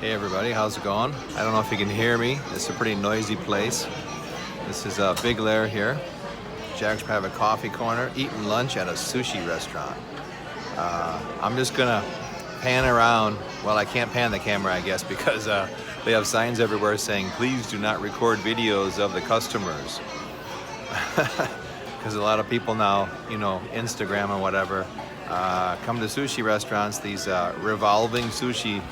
Hey everybody, how's it going? I don't know if you can hear me. It's a pretty noisy place. This is Big Lair here. Jack's Private Coffee Corner, eating lunch at a sushi restaurant. I'm just gonna pan around. Well, I can't pan the camera, I guess, because they have signs everywhere saying, please do not record videos of the customers. Because a lot of people now, Instagram and whatever, come to sushi restaurants, these revolving sushi,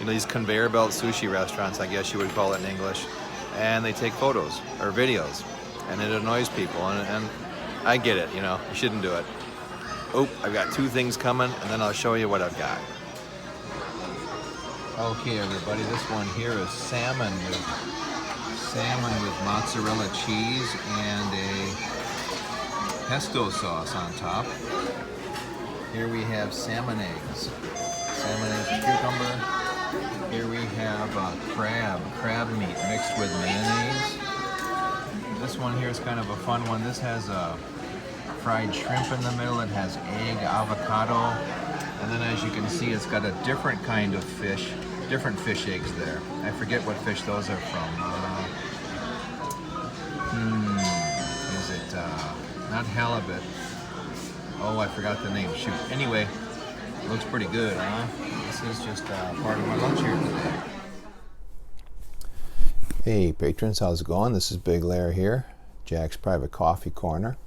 these conveyor belt sushi restaurants, I guess you would call it in English, and they take photos or videos, and it annoys people, and I get it, you shouldn't do it. Oh, I've got two things coming, and then I'll show you what I've got. Okay, everybody, this one here is salmon with mozzarella cheese and a pesto sauce on top. Here we have salmon eggs and cucumber. Here we have crab meat mixed with mayonnaise. This one here is kind of a fun one. This has fried shrimp in the middle. It has egg, avocado, and then as you can see, it's got a different kind of fish, different fish eggs there. I forget what fish those are from. Is it not halibut? Oh, I forgot the name. Shoot. Anyway, it looks pretty good, huh? This is just part of my lunch here today. Hey patrons, how's it going? This is Big Lair here, Jack's Private Coffee Corner.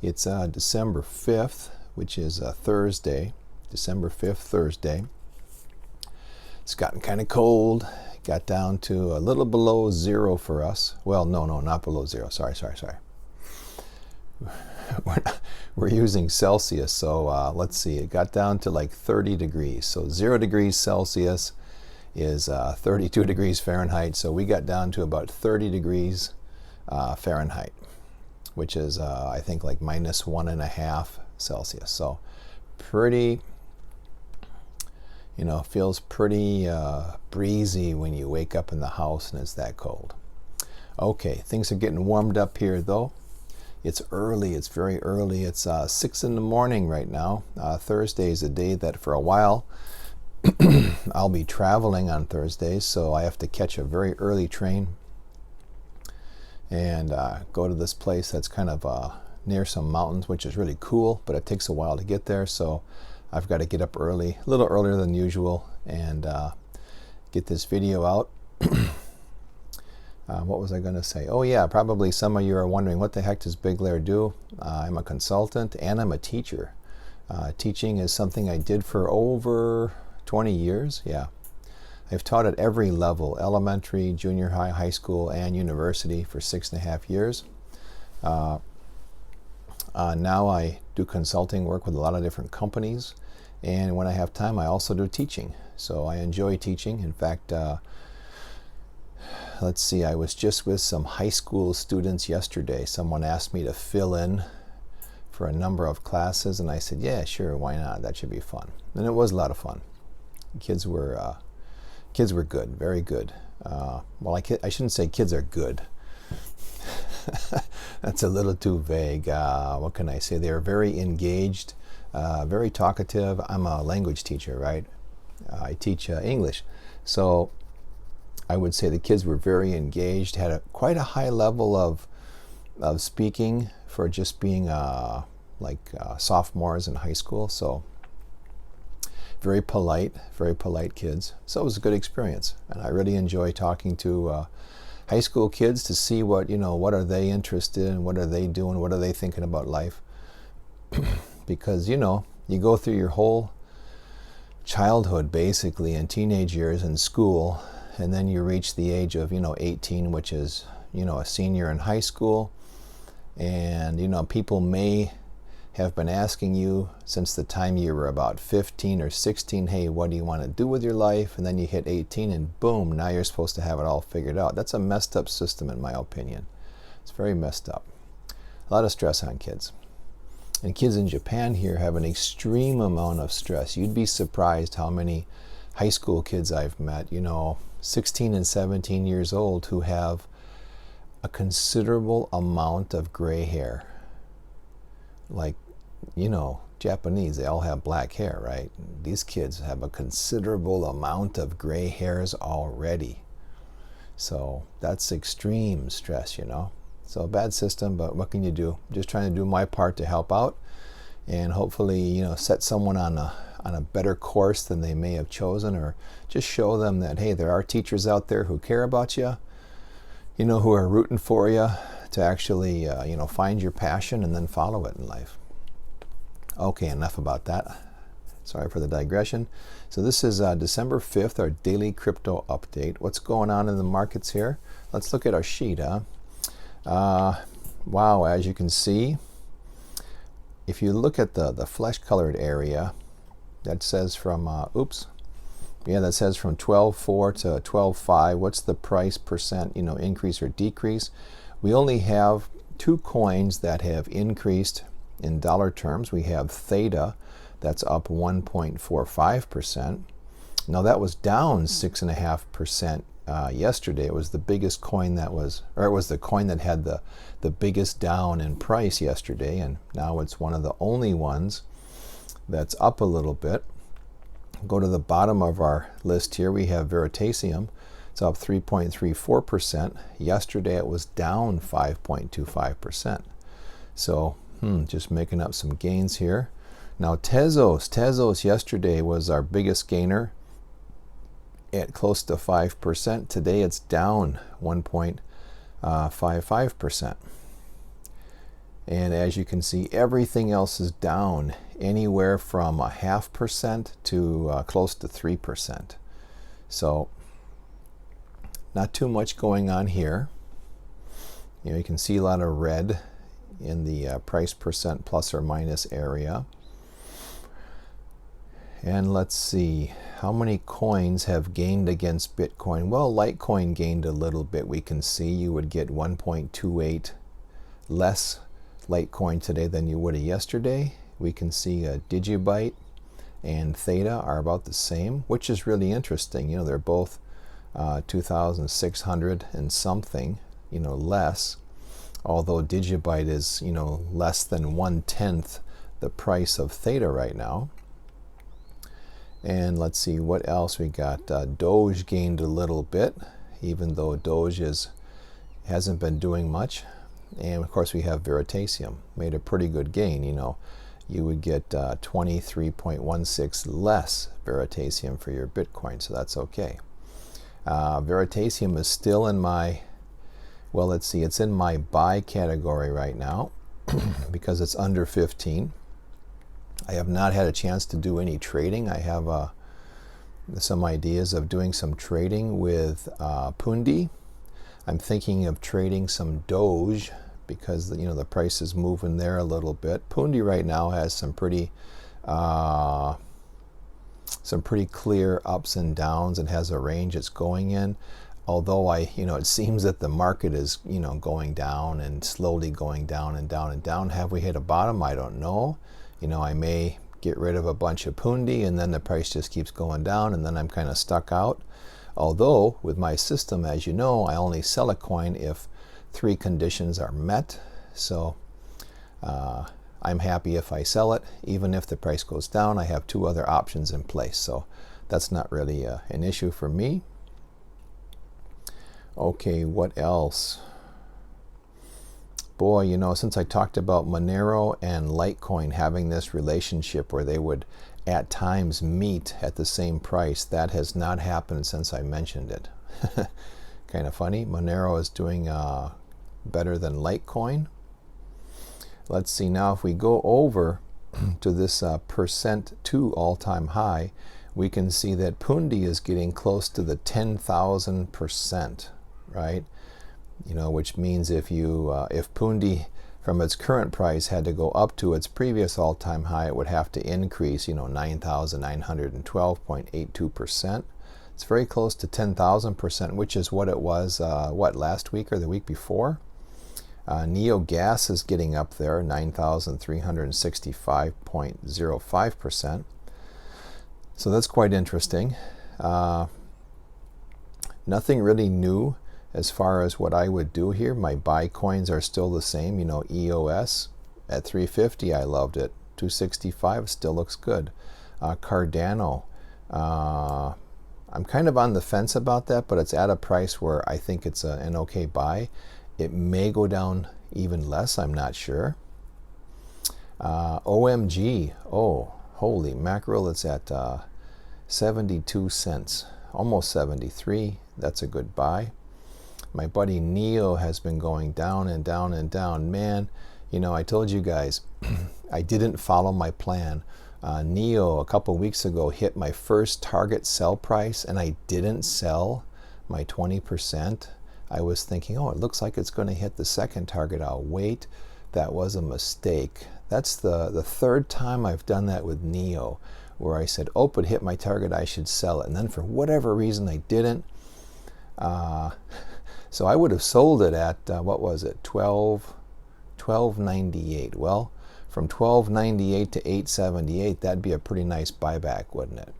It's December 5th, which is a Thursday. December 5th, Thursday. It's gotten kind of cold. Got down to a little below zero for us. Well, no, not below zero. Sorry. We're using Celsius, so let's see. It got down to like 30 degrees. So 0 degrees Celsius is 32 degrees Fahrenheit. So we got down to about 30 degrees Fahrenheit, which is I think like minus 1.5 Celsius. So pretty, feels pretty breezy when you wake up in the house and it's that cold. Okay, things are getting warmed up here though. It's early, it's very early. It's 6 in the morning right now. Thursday is a day that for a while I'll be traveling on Thursdays, so I have to catch a very early train and go to this place that's kind of near some mountains, which is really cool, but it takes a while to get there, so I've got to get up early, a little earlier than usual, and get this video out. What was I going to say? Oh yeah, probably some of you are wondering, what the heck does Big Lair do? I'm a consultant and I'm a teacher. Teaching is something I did for over 20 years. Yeah, I've taught at every level, elementary, junior high, high school, and university for 6.5 years. Now I do consulting work with a lot of different companies, and when I have time I also do teaching. So I enjoy teaching. In fact, let's see, I was just with some high school students yesterday. Someone asked me to fill in for a number of classes, and I said, yeah, sure, why not? That should be fun. And it was a lot of fun. Kids were good, very good. Well, I shouldn't say kids are good. That's a little too vague. What can I say? They're very engaged, very talkative. I'm a language teacher, right? I teach English. So I would say the kids were very engaged, had quite a high level of speaking for just being sophomores in high school. So very polite kids. So it was a good experience, and I really enjoy talking to high school kids to see what are they interested in, what are they doing, what are they thinking about life. Because you go through your whole childhood basically and teenage years in school, and then you reach the age of 18, which is a senior in high school, and people may have been asking you since the time you were about 15 or 16, hey, what do you want to do with your life? And then you hit 18 and boom, now you're supposed to have it all figured out. That's a messed up system in my opinion. It's very messed up. A lot of stress on kids. And kids in Japan here have an extreme amount of stress. You'd be surprised how many high school kids I've met, 16 and 17 years old, who have a considerable amount of gray hair. Like, Japanese, they all have black hair, right? These kids have a considerable amount of gray hairs already. So that's extreme stress, you know. So bad system, but what can you do? Just trying to do my part to help out and hopefully, you know, set someone on a better course than they may have chosen, or just show them that, hey, there are teachers out there who care about you, you know, who are rooting for you to actually, you know, find your passion and then follow it in life. Okay, enough about that. Sorry for the digression. So this is December 5th, our daily crypto update. What's going on in the markets here? Let's look at our sheet. Wow, as you can see, if you look at the flesh-colored area, that says from, that says from 12.4 to 12.5. What's the price percent, you know, increase or decrease? We only have two coins that have increased in dollar terms. We have Theta, that's up 1.45%. Now that was down 6.5% yesterday. It was the biggest coin that was, or it was the coin that had the biggest down in price yesterday, and now it's one of the only ones that's up a little bit. Go to the bottom of our list here. We have Veritasium. It's up 3.34%. Yesterday it was down 5.25%. So just making up some gains here. Now Tezos yesterday was our biggest gainer at close to 5%. Today it's down 1.55%. And as you can see, everything else is down anywhere from 0.5% to close to 3%. So not too much going on here. You know, you can see a lot of red in the price percent plus or minus area. And let's see, how many coins have gained against Bitcoin? Well, Litecoin gained a little bit. We can see you would get 1.28 less Litecoin today than you would have yesterday. We can see Digibyte and Theta are about the same, which is really interesting. You know, they're both 2,600 and something, you know, less. Although Digibyte is, you know, less than 1/10 the price of Theta right now. And let's see what else we got. Doge gained a little bit, even though Doge hasn't been doing much. And of course we have Veritasium, made a pretty good gain. You know, you would get 23.16 less Veritasium for your Bitcoin, so that's okay. Veritasium is still in my, well, let's see, it's in my buy category right now because it's under 15. I have not had a chance to do any trading. I have some ideas of doing some trading with Pundi. I'm thinking of trading some Doge because, you know, the price is moving there a little bit. Pundi right now has some pretty clear ups and downs and has a range it's going in. Although it seems that the market is, you know, going down and slowly going down and down and down. Have we hit a bottom? I don't know. You know, I may get rid of a bunch of Pundi and then the price just keeps going down and then I'm kind of stuck out. Although with my system, as you know, I only sell a coin if 3 conditions are met. So I'm happy if I sell it. Even if the price goes down, I have 2 other options in place. So that's not really an issue for me. Okay, what else? Boy, you know, since I talked about Monero and Litecoin having this relationship where they would at times meet at the same price, that has not happened since I mentioned it. Kind of funny. Monero is doing better than Litecoin. Let's see now, if we go over to this percent to all-time high, we can see that Pundi is getting close to the 10,000%, right? You know, which means if Pundi from its current price had to go up to its previous all-time high, it would have to increase, you know, 9,912.82%. It's very close to 10,000%, which is what it was, last week or the week before. NeoGas is getting up there, 9,365.05%. So that's quite interesting. Nothing really new as far as what I would do here. My buy coins are still the same. You know, EOS at 350, I loved it. 265 still looks good. Cardano, I'm kind of on the fence about that, but it's at a price where I think it's an okay buy. It may go down even less, I'm not sure. OMG, oh, holy mackerel, it's at 72 cents, almost 73. That's a good buy. My buddy Neo has been going down and down and down. Man, you know, I told you guys, I didn't follow my plan. Neo a couple weeks ago hit my first target sell price, and I didn't sell my 20%. I was thinking, oh, it looks like it's going to hit the second target. I'll wait. That was a mistake. That's the third time I've done that with Neo, where I said, oh, it hit my target, I should sell it. And then for whatever reason, I didn't. So I would have sold it at, what was it, $12.98. Well, from $12.98 to $8.78, that'd be a pretty nice buyback, wouldn't it?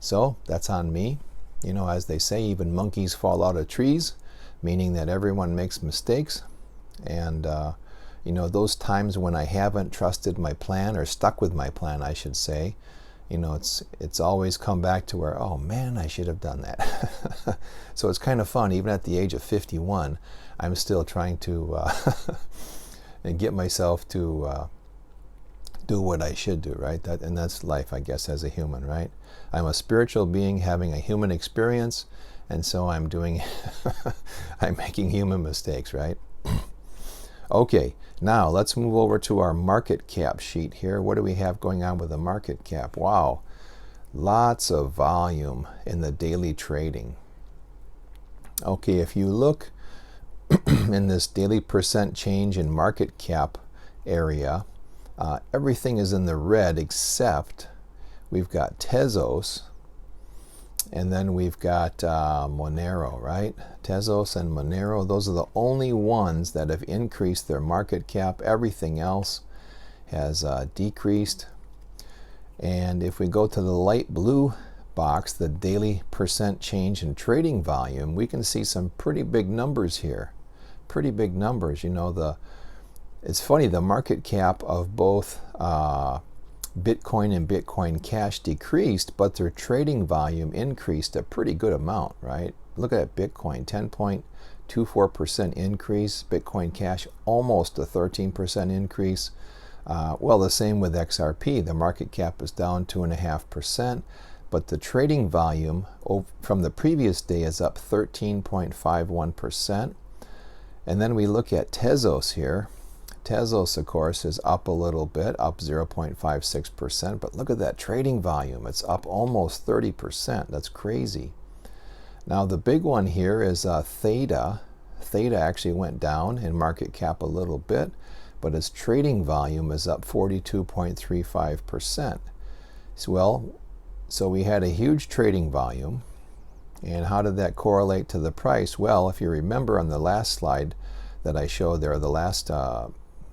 So that's on me. You know, as they say, even monkeys fall out of trees, meaning that everyone makes mistakes. And, you know, those times when I haven't trusted my plan, or stuck with my plan, I should say, you know, it's always come back to where, oh man, I should have done that. So it's kind of fun. Even at the age of 51, I'm still trying to get myself to do what I should do, right? And that's life, I guess, as a human, right? I'm a spiritual being having a human experience, and so I'm doing, I'm making human mistakes, right? Okay, now let's move over to our market cap sheet here. What do we have going on with the market cap? Wow, lots of volume in the daily trading. Okay, if you look in this daily percent change in market cap area, everything is in the red except we've got Tezos, and then we've got Monero, right? Tezos and Monero, those are the only ones that have increased their market cap. Everything else has decreased. And if we go to the light blue box, the daily percent change in trading volume, we can see some pretty big numbers here. Pretty big numbers. You know, it's funny, the market cap of both Bitcoin and Bitcoin Cash decreased, but their trading volume increased a pretty good amount, right? Look at Bitcoin, 10.24% increase. Bitcoin Cash, almost a 13% increase. Well, the same with XRP. The market cap is down 2.5%, but the trading volume from the previous day is up 13.51%. And then we look at Tezos here. Tezos, of course, is up a little bit, up 0.56%, but look at that trading volume. It's up almost 30%. That's crazy. Now, the big one here is Theta. Theta actually went down in market cap a little bit, but its trading volume is up 42.35%. So we had a huge trading volume. And how did that correlate to the price? Well, if you remember on the last slide that I showed there, the last I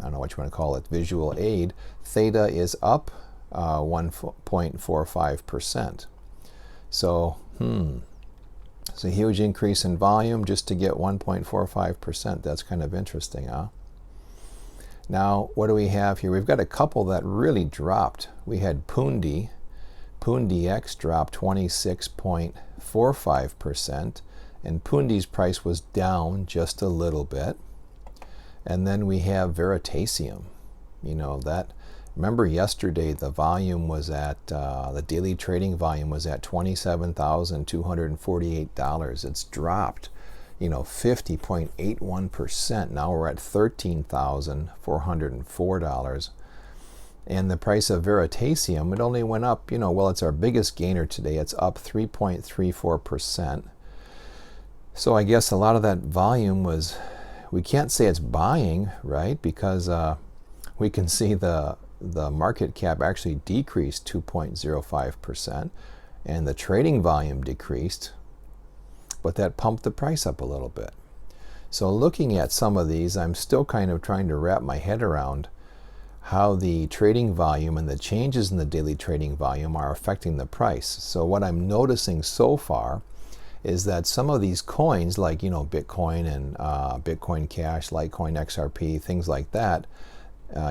don't know what you want to call it, visual aid, Theta is up 1.45%. So, it's a huge increase in volume just to get 1.45%. That's kind of interesting, huh? Now, what do we have here? We've got a couple that really dropped. We had Pundi. PundiX dropped 26.45%, and Pundi's price was down just a little bit. And then we have Veritasium. You know, remember yesterday the volume was at, the daily trading volume was at $27,248. It's dropped, you know, 50.81%. Now we're at $13,404. And the price of Veritasium, it only went up, you know, well, it's our biggest gainer today. It's up 3.34%. So I guess a lot of that volume was, we can't say it's buying, right? Because we can see the market cap actually decreased 2.05%, and the trading volume decreased, but that pumped the price up a little bit. So looking at some of these, I'm still kind of trying to wrap my head around how the trading volume and the changes in the daily trading volume are affecting the price. So what I'm noticing so far is that some of these coins, like, you know, Bitcoin and Bitcoin Cash, Litecoin, XRP, things like that,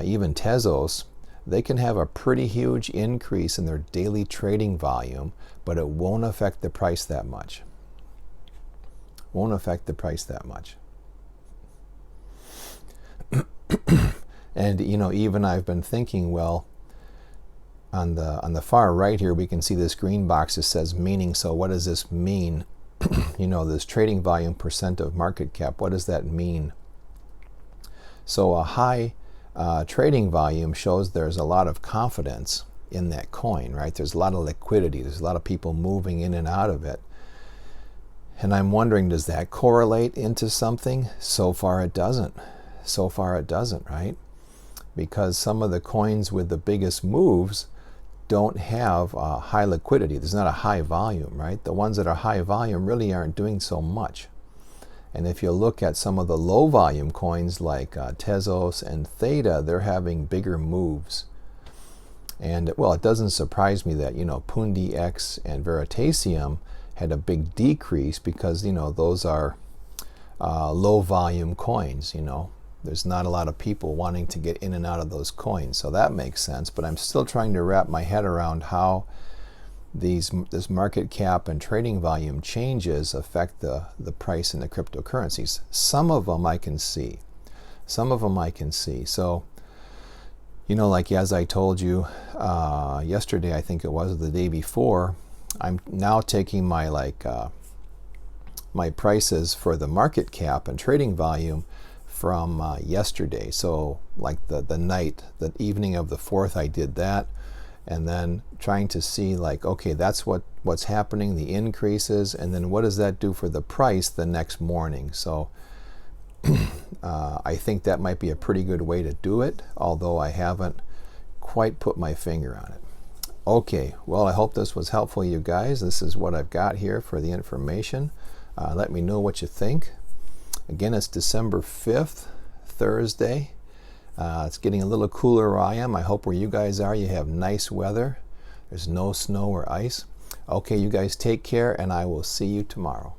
even Tezos, they can have a pretty huge increase in their daily trading volume, but it won't affect the price that much. Won't affect the price that much. And even I've been thinking, well, on the far right here we can see this green box that says meaning. So what does this mean? This trading volume percent of market cap, what does that mean? So a high trading volume shows there's a lot of confidence in that coin, right? There's a lot of liquidity. There's a lot of people moving in and out of it. And I'm wondering, does that correlate into something? So far it doesn't. So far it doesn't, right? Because some of the coins with the biggest moves don't have high liquidity. There's not a high volume, right? The ones that are high volume really aren't doing so much. And if you look at some of the low volume coins like Tezos and Theta, they're having bigger moves. And well, it doesn't surprise me that, Pundi X and Veritasium had a big decrease because, those are low volume coins, There's not a lot of people wanting to get in and out of those coins. So that makes sense. But I'm still trying to wrap my head around how this market cap and trading volume changes affect the price in the cryptocurrencies. Some of them I can see. Some of them I can see. So, like as I told you yesterday, I think it was, or the day before, I'm now taking my my prices for the market cap and trading volume from yesterday. So like the evening of the 4th, I did that, and then trying to see okay, that's what's happening, the increases, and then what does that do for the price the next morning. So I think that might be a pretty good way to do it, although I haven't quite put my finger on it. Okay, well, I hope this was helpful, you guys. This is what I've got here for the information. Let me know what you think. Again, it's December 5th, Thursday. It's getting a little cooler where I am. I hope where you guys are, you have nice weather. There's no snow or ice. Okay, you guys take care, and I will see you tomorrow.